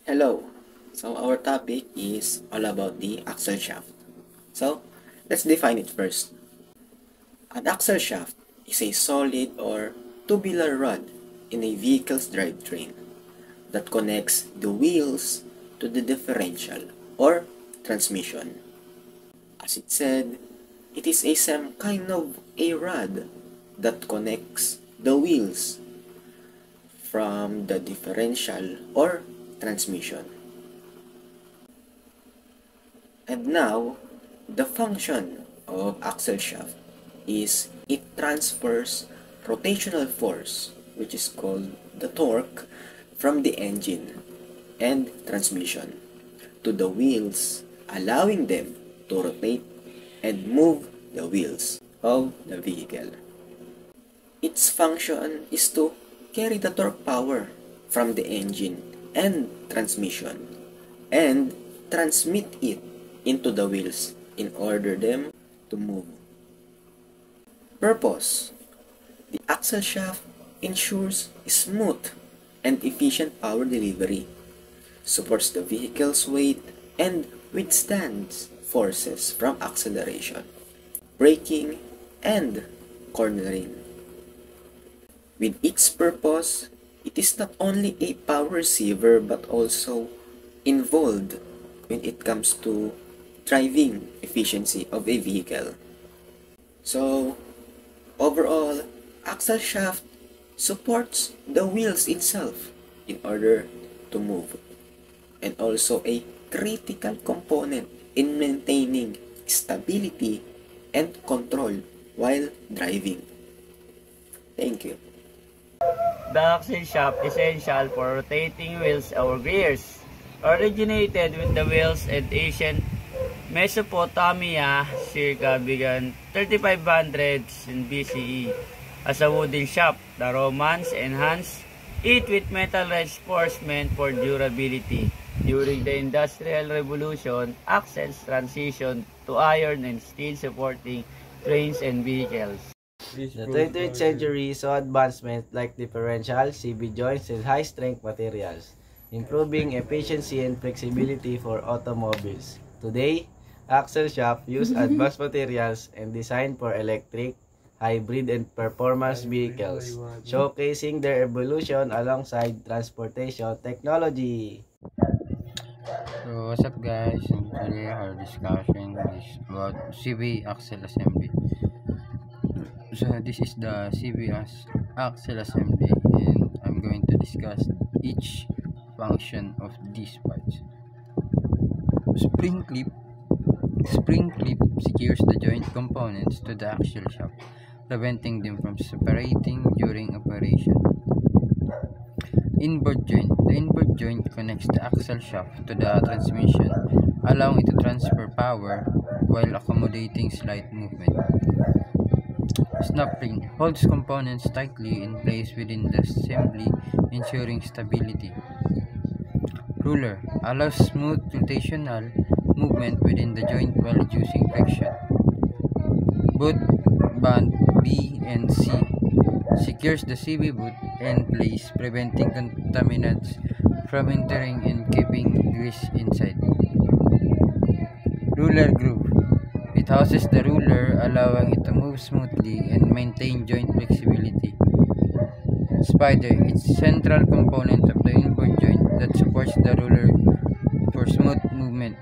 Hello. So our topic is all about the axle shaft. So let's define it first. An axle shaft is a solid or tubular rod in a vehicle's drivetrain that connects the wheels to the differential or transmission. As it said, it is a some kind of a rod that connects the wheels from the differential or transmission. And now, the function of axle shaft is it transfers rotational force, which is called the torque, from the engine and transmission to the wheels, allowing them to rotate and move the wheels of the vehicle. Its function is to carry the torque power from the engine and transmission and transmit it into the wheels in order them to move. Purpose: the axle shaft ensures smooth and efficient power delivery, supports the vehicle's weight, and withstands forces from acceleration, braking, and cornering. With its purpose, it is not only a power receiver but also involved when it comes to driving efficiency of a vehicle. So, overall, axle shaft supports the wheels itself in order to move, and also a critical component in maintaining stability and control while driving. Thank you. The axle shaft is essential for rotating wheels or gears. Originated with the wheels in ancient Mesopotamia circa began 3500s in BCE as a wooden shaft. The Romans enhanced it with metal reinforcement for durability. During the Industrial Revolution, axles transitioned to iron and steel supporting trains and vehicles. The 20th century saw advancements like differential, CV joints, and high-strength materials, improving efficiency and flexibility for automobiles. Today, axle shafts use advanced materials and designed for electric, hybrid, and performance vehicles, showcasing their evolution alongside transportation technology. So what's up guys, and today our discussion is about CV axle assembly. So this is the CV axle assembly and I'm going to discuss each function of these parts. Spring clip secures the joint components to the axle shaft, preventing them from separating during operation. Inboard joint. The inboard joint connects the axle shaft to the transmission, allowing it to transfer power while accommodating slight movement. Snap ring holds components tightly in place within the assembly, ensuring stability. Ruler allows smooth rotational movement within the joint while reducing friction. Boot band B and C secures the CV boot in place, preventing contaminants from entering and keeping grease inside. Ruler groove. It houses the ruler, allowing it to move smoothly and maintain joint flexibility. Spider. It's central component of the inboard joint that supports the ruler for smooth movement.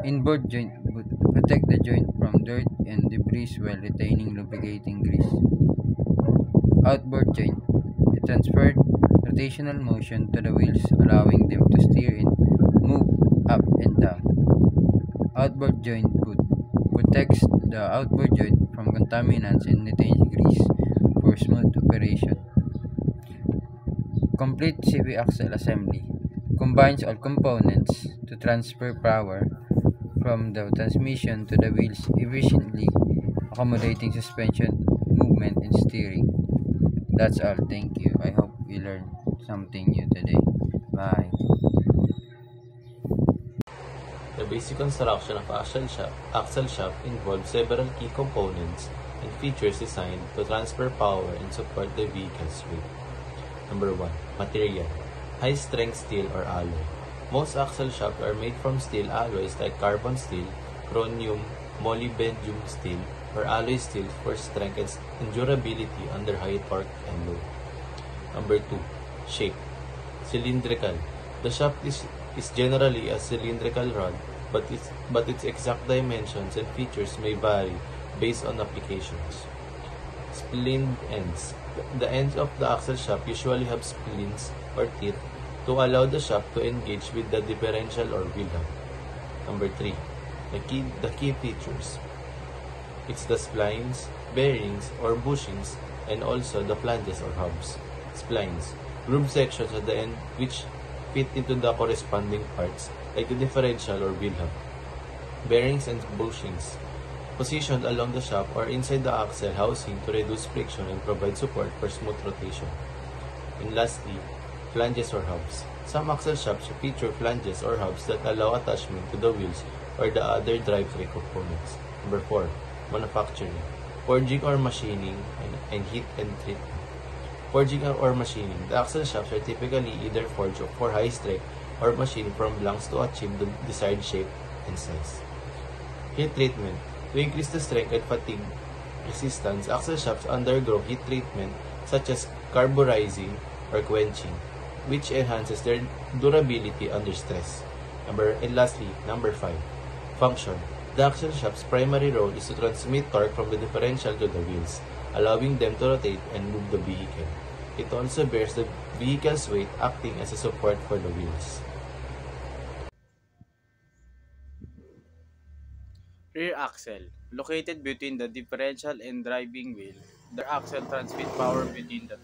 Inboard joint boot protect the joint from dirt and debris while retaining lubricating grease. Outboard joint. It transferred rotational motion to the wheels, allowing them to steer and move up and down. Outboard joint boot protects the outboard joint from contaminants and retains grease for smooth operation. Complete CV axle assembly combines all components to transfer power from the transmission to the wheels efficiently, accommodating suspension, movement, and steering. That's all. Thank you. I hope you learned something new today. Bye. The basic construction of axle shaft involves several key components and features designed to transfer power and support the vehicle's weight. Number 1. Material. high-strength steel or alloy. Most axle shafts are made from steel alloys like carbon steel, chromium, molybdenum steel, or alloy steel for strength and durability under high torque and load. Number 2. Shape. Cylindrical. The shaft is generally a cylindrical rod, but its exact dimensions and features may vary based on applications. Splined ends. The ends of the axle shaft usually have splines or teeth to allow the shaft to engage with the differential or wheel hub. Number 3. The key features. It's the splines, bearings, or bushings, and also the flanges or hubs. Splines. Groove sections at the end which fit into the corresponding parts, like the differential or wheel hub. Bearings and bushings. Positioned along the shaft or inside the axle housing to reduce friction and provide support for smooth rotation. And lastly, flanges or hubs. Some axle shafts feature flanges or hubs that allow attachment to the wheels or the other drivetrain components. Number 4. Manufacturing. Forging or machining and heat and treatment. Forging or machining. The axle shafts are typically either forged for high strength or machined from blanks to achieve the desired shape and size. Heat treatment. To increase the strength and fatigue resistance, axle shafts undergo heat treatment such as carburizing or quenching, which enhances their durability under stress. And lastly, number 5. Function. The axle shaft's primary role is to transmit torque from the differential to the wheels, allowing them to rotate and move the vehicle. It also bears the vehicle's weight, acting as a support for the wheels. Rear axle. Located between the differential and driving wheel, the axle transmits power between the two.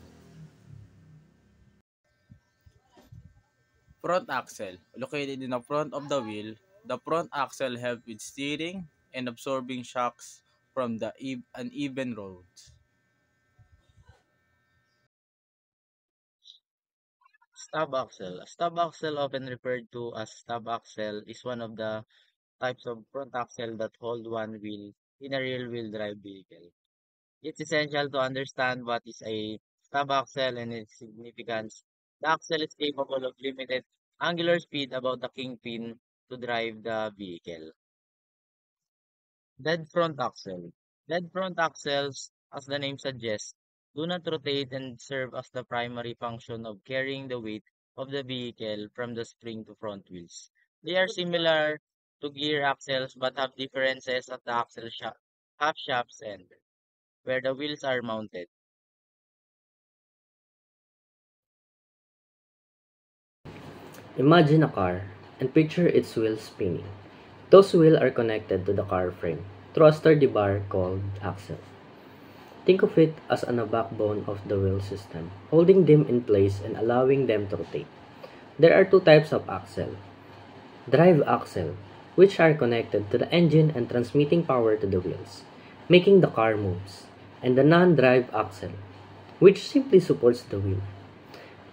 Front axle. Located in the front of the wheel, the front axle helps with steering and absorbing shocks from the uneven roads. Stub axle. A stub axle, often referred to as stub axle, is one of the types of front axle that hold one wheel in a rear-wheel drive vehicle. It's essential to understand what is a stub axle and its significance. The axle is capable of limited angular speed above the kingpin to drive the vehicle. Dead front axle. Dead front axles, as the name suggests, do not rotate and serve as the primary function of carrying the weight of the vehicle from the spring to front wheels. They are similar to gear axles but have differences at the half shaft's end, where the wheels are mounted. Imagine a car and picture its wheels spinning. Those wheels are connected to the car frame through a sturdy bar called axle. Think of it as a backbone of the wheel system, holding them in place and allowing them to rotate. There are two types of axle. Drive axle, which are connected to the engine and transmitting power to the wheels, making the car moves, and the non-drive axle, which simply supports the wheel.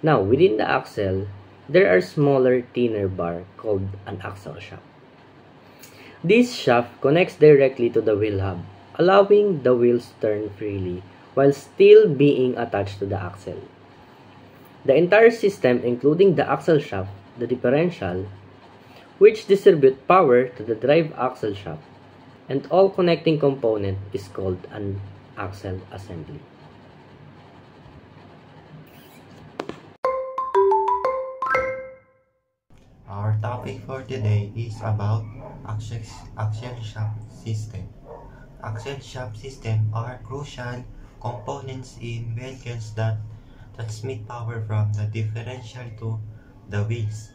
Now, within the axle, there are smaller, thinner bar called an axle shaft. This shaft connects directly to the wheel hub, allowing the wheels to turn freely while still being attached to the axle. The entire system, including the axle shaft, the differential, which distribute power to the drive axle shaft, and all connecting component is called an axle assembly. Our topic for today is about axle shaft system. Axle shaft system are crucial components in vehicles that transmit power from the differential to the wheels.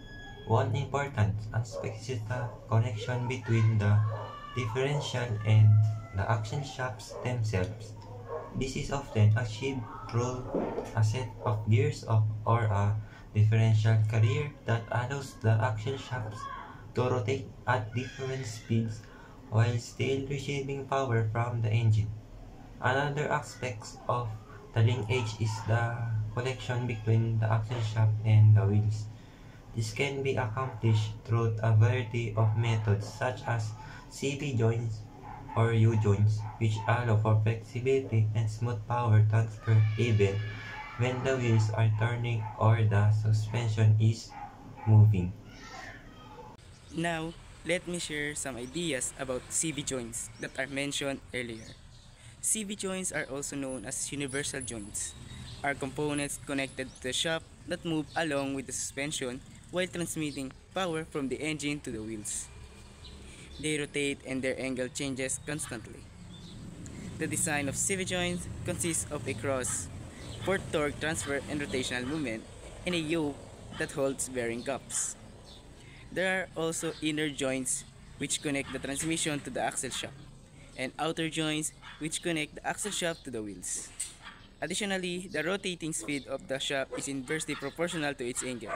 One important aspect is the connection between the differential and the axle shafts themselves. This is often achieved through a set of gears or a differential carrier that allows the axle shafts to rotate at different speeds while still receiving power from the engine. Another aspect of the linkage is the connection between the axle shaft and the wheels. This can be accomplished through a variety of methods such as CV joints or U joints, which allow for flexibility and smooth power transfer even when the wheels are turning or the suspension is moving. Now, let me share some ideas about CV joints that are mentioned earlier. CV joints are also known as universal joints, are components connected to the shaft that move along with the suspension while transmitting power from the engine to the wheels. They rotate and their angle changes constantly. The design of CV joints consists of a cross for torque transfer and rotational movement and a yoke that holds bearing cups. There are also inner joints which connect the transmission to the axle shaft, and outer joints which connect the axle shaft to the wheels. Additionally, the rotating speed of the shaft is inversely proportional to its angle.